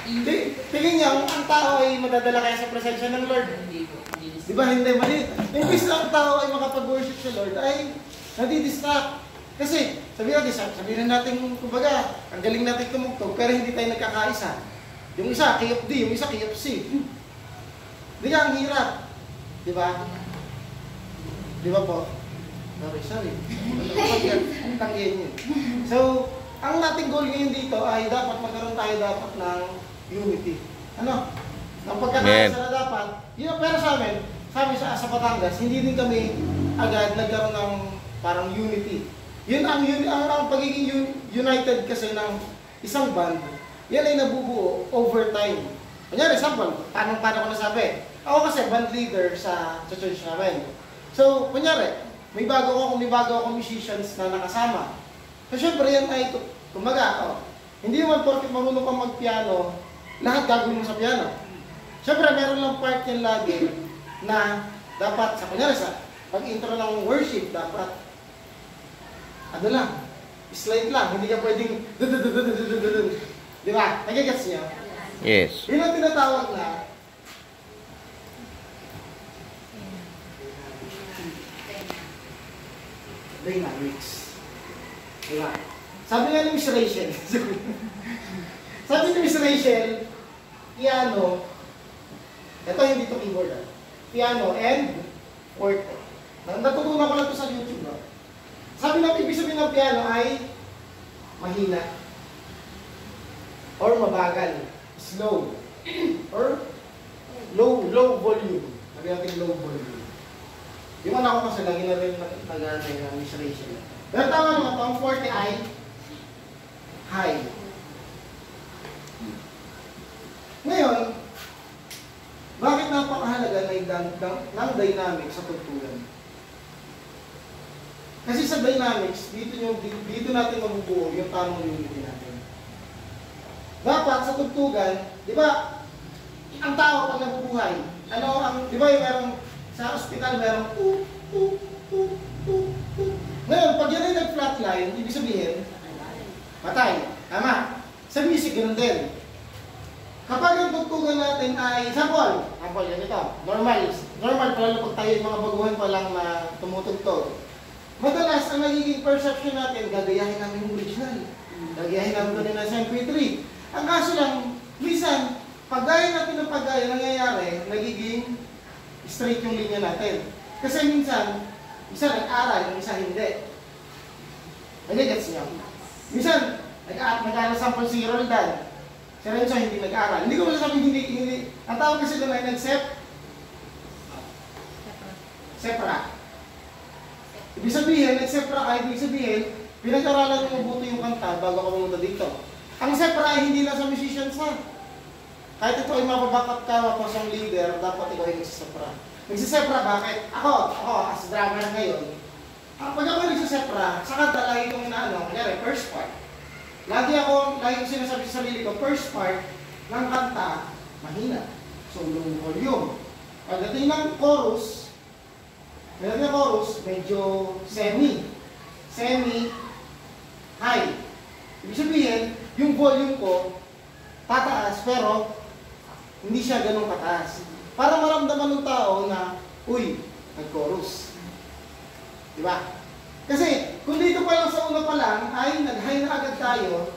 Tingin niya, ang tao ay madadala kaya sa presensya ng Lord. Di ba? Hindi, mali. Imbis na ang tao ay makapag-worship sa Lord, ay nadidistract. Kasi, sabihin natin, kumbaga, ang galing natin tumugtog, pero hindi tayo nagkakaisa. Yung isa, kiyop D, yung isa, kiyop C. Di ka, ang hirap. Di ba? Di ba po? Sorry. Ang tanggihan yun. So, ang nating goal ngayon dito ay dapat magkaroon tayo dapat ng unity. Ano? Ang pagkakaisa na dapat, yun ang pera sa amin, sa Batangas, hindi din kami agad nagkaroon ng parang unity. Yun ang pagiging united kasi ng isang band, yan ay nabubuo over time. Kunyari, example, paano ko nasabi? Ako kasi band leader sa church namin. So, kunyari, may bago ako musicians na nakasama. So, syempre yan ay, kumbaga, hindi naman porket marunong kang mag-piano, lahat gagawin mo sa piano. Syempre, meron lang part yan lagi na dapat, kunyari, pag-intro ng worship, dapat ano lang, slide lang, hindi ka pwedeng di ba? Nagigets niya? Yes. Yun ang tinatawag na dynamics. Di ba? Sabi nga ni Miss Rachel, piano, ito hindi to keyboard, piano and forte. Natutunan ko lang ito sa YouTube, no? Sabi natin, ibig sabihin ng piano ay mahina or mabagal, slow, or low volume. Sabi natin low volume. Yung anak ko kasi lagi na rin nag-aantay ng Miss Rachel. Pero tama naman ito, ang forte ay high. Ngayon, bakit napakahalaga ng dynamic sa tugtugan? Kasi sa dynamics, dito natin mabubuo yung tamang unity natin. Dapat sa tugtugan, di ba, ang tao pag nabubuhay, di ba yung merong, sa ospital merong Ngayon, pag yan ay nag-flatline, ibig sabihin, patay. Tama. Sa music, ganoon din. Kapag ang tugtugan natin ay, sample, ganito, normal pala pag tayo yung mga baguhan pa lang na tumutugtog. Madalas, ang nagiging perception natin, gagayahin namin yung original. Gagayahin namin doon ng MP3. Ang kaso lang, minsan, pag-gaya natin ng pag-gaya, nangyayari, nagiging straight yung linya natin. Kasi minsan, isa nag-aral, yung isa hindi. Nagigets niyo? Minsan, nag-aral sample si Roldan. Si Renzo hindi nag-aral. Hindi ko masasabing hindi. Ang tawag kasi doon ay sepra. Ibig sabihin, nag-sepra ka, ibig sabihin, pinag-aralan mo mabuti yung kanta bago ka pumunta dito. Ang sepra ay hindi lang sa musicians ha. Kahit ito ay mapabakat ka, mapasang leader, dapat ikaw ay nagsisepra. Nagsisepra, bakit? Ako, as drummer ngayon, pag ako nagsisepra, sa kanta lagi kong inaano, kanyari, first part. Lagi ko sinasabi sa sarili ko, first part ng kanta, mahina. So, low volume. Pagdating ng chorus, medyo semi-high. Ibig sabihin, yung volume ko, tataas, pero hindi siya ganun kataas. Para maramdaman ng tao na, uy, nag-chorus. Diba? Kasi, kung dito pa lang sa una pa lang, ay nag-high na agad tayo,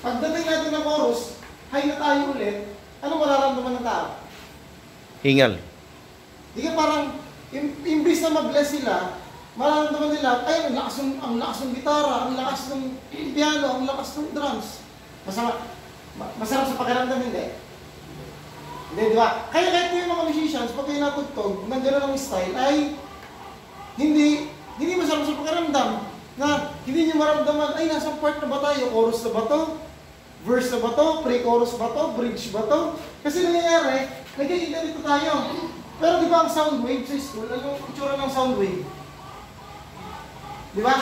pagdating natin ng chorus, high na tayo ulit, ano mararamdaman ng tao? Hingal. Di ka parang, imbis na mag-bless sila, mararamdaman nila, ay, ang lakas ng gitara, ang lakas ng piano, ang lakas ng drums. Masarap sa pakiramdam, hindi? Hindi, di ba? Kaya kahit yung mga musicians, pag kayo natugtog, ng gano'n ang style, ay hindi masarap sa pakiramdam. Na hindi nyo maramdaman, ay, nasa part na ba tayo? Chorus na ba to? Verse na ba to? Pre-chorus ba to? Bridge ba to? Kasi nangyayari, nag-i-ganito tayo. Pero di ba ang sound wave sa school, ano yung itsura ng sound wave? Di ba?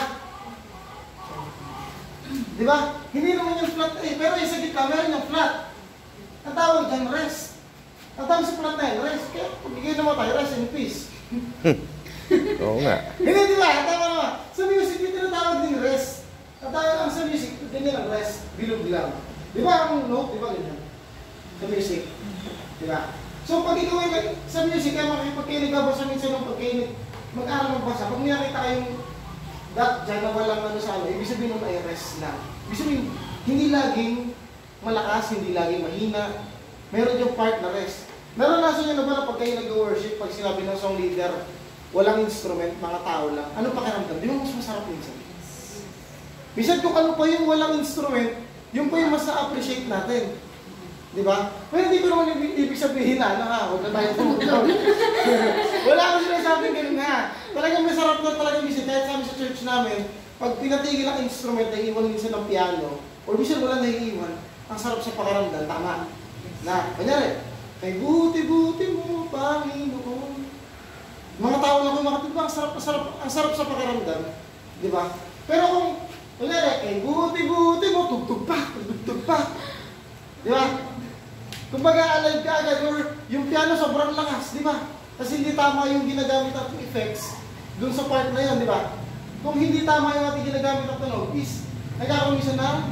Di ba? Hindi naman yung flat eh, pero yung sa gitna, meron yung flat. Ang tawag dyan, rest. Ang tawag sa flat na yun, rest. Kaya pagigay naman tayo, rest in peace. Oo nga. Hindi, di ba? Tama naman. Sa music, yung tinatawag din rest. Ang tawag lang sa music, ganyan ang rest, bilog lang. Di ba ang note? Di ba ganyan? Sa music. Di ba? So pag ikaw ay sa music, kaya makikipagkinig ka ba sa minsan ng pagkinig, mag-aral magbasa, pag nakita kayong dot dyan na walang ano sa ano, ibig sabihin nun ay rest lang. Ibig sabihin, hindi laging malakas, hindi laging mahina. Meron yung part na rest. Naranasan nyo na ba na pag kayo nag-worship, pag sinabi ng song leader, walang instrument, mga tao lang, ano pakiramdam? Di ba mas masarap minsan? Minsan kung ano pa yung walang instrument, yung pa yung mas na-appreciate natin. Di ba? Pero hindi ko naman ibig sabihin na, huwag na tayo tumutok. Wala akong sinasabing ganun ha. Talagang masarap na talaga minsan, kahit sa amin sa church namin, pag pinatigil ang instrument, naiiwan minsan ng piano, or minsan wala naiiwan, ang sarap sa pakiramdam, tama. Na, kanyari, kay buti-buti mo, Panginoon. Mga tao lang kung makatid ba, ang sarap sa pakiramdam. Di ba? Pero kung, kunyari, kay buti-buti mo, tugtog pa. Di ba? Kung mag-a-alive ka agad, or yung piano sobrang lakas, di ba? Kasi hindi tama yung ginagamit at effects dun sa part na yun, di ba? Kung hindi tama yung ating ginagamit at tunog, is, nagkakaroon isa na,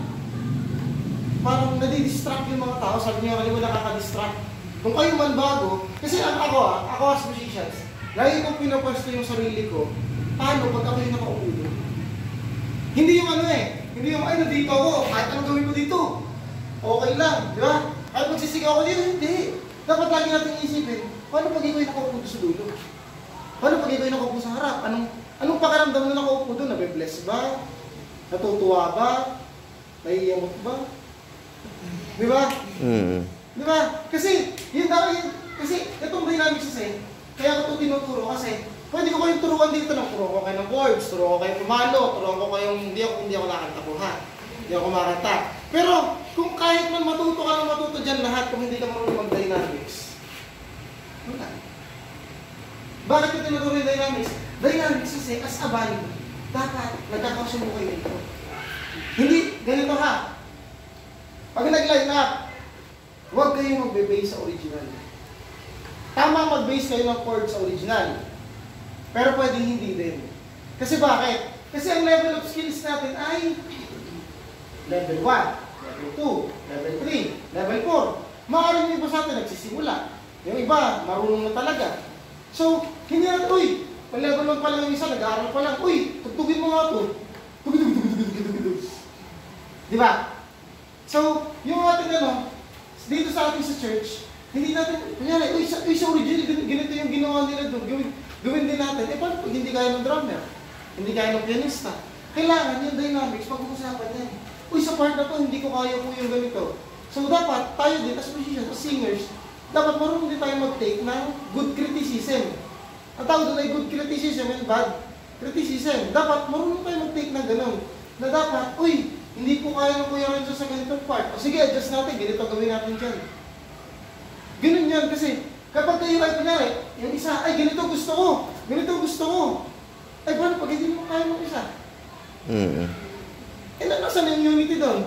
parang nadidistract yung mga tao, sabi niyo, mo nakaka-distract. Kung kayo man bago, kasi ako as musicians, lagi kong pinapwesto yung sarili ko, paano pag ako yung nakaupo doon? Hindi yung hindi yung, ay, nandito ako, kahit anong gawin ko dito, okay lang, di ba? Kahit magsisigaw ako dito, hindi. Dapat lagi natin isipin, paano pag ikaw yung nakaupo sa dulo? Paano pag ikaw yung nakaupo sa harap? Anong pakiramdam na nakaupo doon? Nabe-bless ba? Natutuwa ba? Naiiyamot ba? Di ba? Di ba? Kasi, kasi itong dynamics kasi, kaya ko ito tinuturo kasi, pwede ko kayong turuan dito ng turo ko kayo ng chords, turo ko kayo pumalo, turo ko kayong hindi ako nakanta po ha. Hindi ako kumakanta. Pero, kung kahit man matuto ka ng matuto dyan lahat, kung hindi ka marunong mag-dynamics, wala. Bakit ko tinuturo yung dynamics? Dynamics kasi, as a band, dapat nagkakasumo kayo dito. Hindi, ganito ha. Pag nag-line up, huwag kayong magbe-base sa original. Tama mag-base kayo ng chord sa original. Pero pwede hindi din. Kasi bakit? Kasi ang level of skills natin ay level 1, level 2, level 3, level 4. Maaaring yung iba sa atin nagsisimula. Yung iba, marunong na talaga. So, hindi natin, level 1 pa lang yung isa, nag-aaral pa lang, tugtugin mo nga ito. Di ba? So, yung ating dito sa ating sa church, hindi natin, kunyari, sa original, ganito yung ginawa nila doon, gawin din natin. Paano pag hindi kaya ng drummer? Hindi kaya ng pianista? Kailangan yung dynamics, pag-uusapan yan. Sa part na to, hindi ko kaya po yung ganito. So, dapat, tayo din, as musicians, as singers, dapat marunong din tayo mag-take ng good criticism. Ang tawag doon ay good criticism and bad criticism. Dapat marunong tayo mag-take ng ganun. Na dapat, hindi po kaya ng Kuya Renzo sa ganitong part. O sige, adjust natin, ganito gawin natin dyan. Ganun yan kasi, kapag kayo ay pinari, yung isa, ganito gusto ko. Paano pag hindi mo kaya ng isa? Nasaan yung unity doon?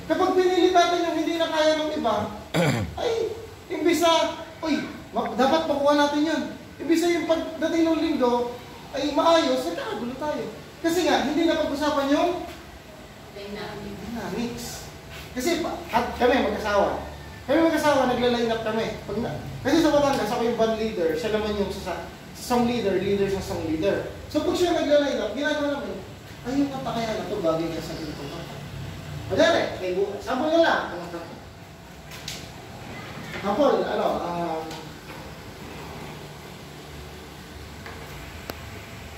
Kapag pinilit natin yung hindi na kaya ng iba, imbisa, dapat makuha natin yan. Imbisa yung pagdating ng linggo, ay maayos, nagkakagulo tayo. Kasi nga, hindi na pag-usapan yung dynamics. Kasi kami mag-asawa. Nagla-line up kami. Kasi sa Batangas, ako yung band leader, siya naman yung song leader sa song leader. So pag siya nagla-line up, ginagawa namin, yung kanta kaya na ito, bagay ka sa ganitong kanta. Madari, sample na lang. Sample,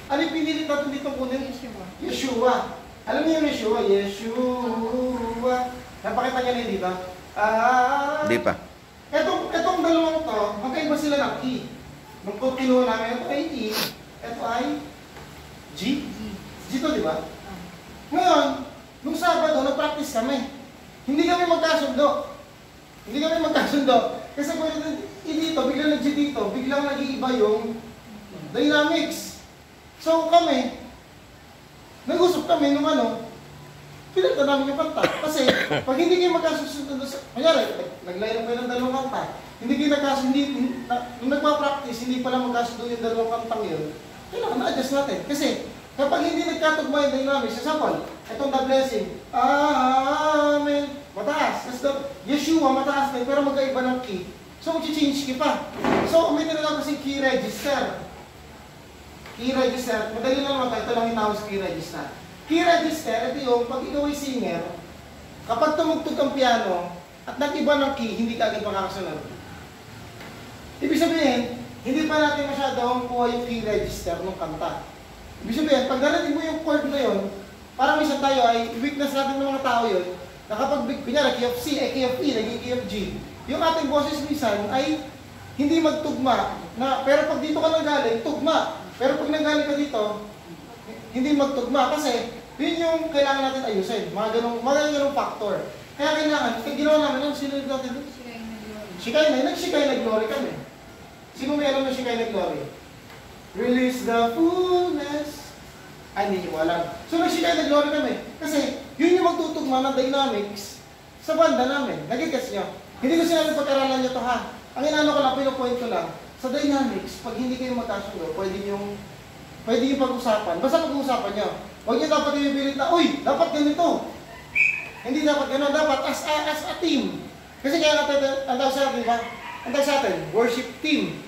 ano yung pinilit natin dito kunin? Yeshua. Alam niyo yung Yeshua? Yeshua. Napakita niya rin dito? Di pa. Etong dalawang to, magkaiba sila ng key. Nung kinuha namin, ito ay E, ito ay G. G to, di ba? Ngayon, nung Sabado, nag-practice kami. Hindi kami magkasundo. Kasi kung dito, biglang nag-G dito, biglang nag-iiba yung dynamics. So kami, nag-usap kami nung pinagta namin yung kanta. Kasi, pag hindi kayo magkasundo kanyari, nag-line up kayo ng dalawang kanta, hindi kayo nagkasundo, nung nagpa-practice, hindi pala magkasundo yung dalawang kantang yun, kailangan na-adjust natin. Kasi, kapag hindi nagkatugma yung dynamics, sa sample, itong The Blessing, Amen, mataas. Tapos Yeshua, mataas din, pero magkaiba ng key. So, mag-change key pa. So, may tinatawag kasi key register. Key register, madali lang naman, ito lang itawag sa key register. Key register, ito yung, pag ikaw ay singer, kapag tumugtog ang piano, at nag-iba ng key, hindi ka agad makakasunod. Ibig sabihin, hindi pa natin masyadong kuha yung key register ng kanta. Ibig sabihin, pag narating mo yung chord na yun, parang minsan tayo ay weakness natin ng mga tao yun, na kapag, kunyari, key of C, key of E, naging key of G, yung ating boses minsan ay hindi magtugma. Pero pag dito ka nanggaling, tugma. Pero pag nanggaling ka dito, hindi magtugma. Kasi, yun yung kailangan natin ayusin. Mga ganong factor. Kaya kailangan, ginawa namin, sinunod natin doon? Shikay na, nag-shikay na glory kami. Sino may alam na shikay na glory? Release the fullness. Ay, hindi nyo alam. So, nag-shikay na glory kami. Kasi, yun yung magtutugma ng dynamics sa banda namin. Nagigets nyo? Hindi ko sinabi pag-aralan nyo to ha. Ang inaano ko lang, pinupoint ko lang. Sa dynamics, pag hindi kayo magkasundo, pwede yung pag-usapan. Basta pag-uusapan nyo. Huwag nyo dapat ibibilit na, uy, dapat ganito. Hindi dapat gano'n. Dapat as a team. Kasi kaya natin, ang tawag sa atin, diba? Ang tawag sa atin, worship team.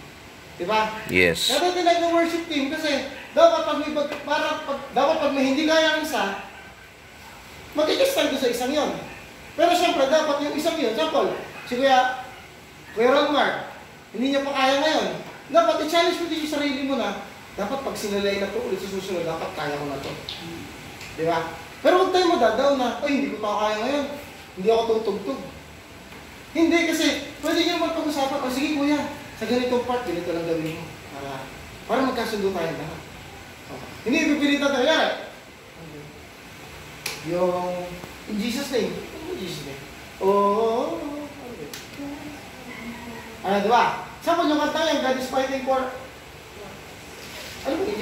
Diba? Yes. Kaya natin ng worship team kasi dapat pag may hindi kaya ang isa, mag-i-stand sa isang yon. Pero syempre, dapat yung isang yon, example, si Kuya Ron Mark, hindi niya pa kaya ngayon. Dapat i-challenge mo din yung sarili mo na, dapat pag sinalay na ito ulit sa susunod, dapat kaya ko na ito. Diba? Pero huwag tayo madadaw na, ay, hindi ko pa kaya ngayon. Hindi ako tutugtog. Hindi kasi, pwede nyo naman pag-usapan, o sige kuya, sa ganitong part, ganito lang gawin mo. Para magkasundo tayo lahat. Hindi ipipilitan tayo. Yung, in Jesus' name. In Jesus' name. Oh. Ano, diba? Saan po yung kanta yung God is fighting for? Ano ba?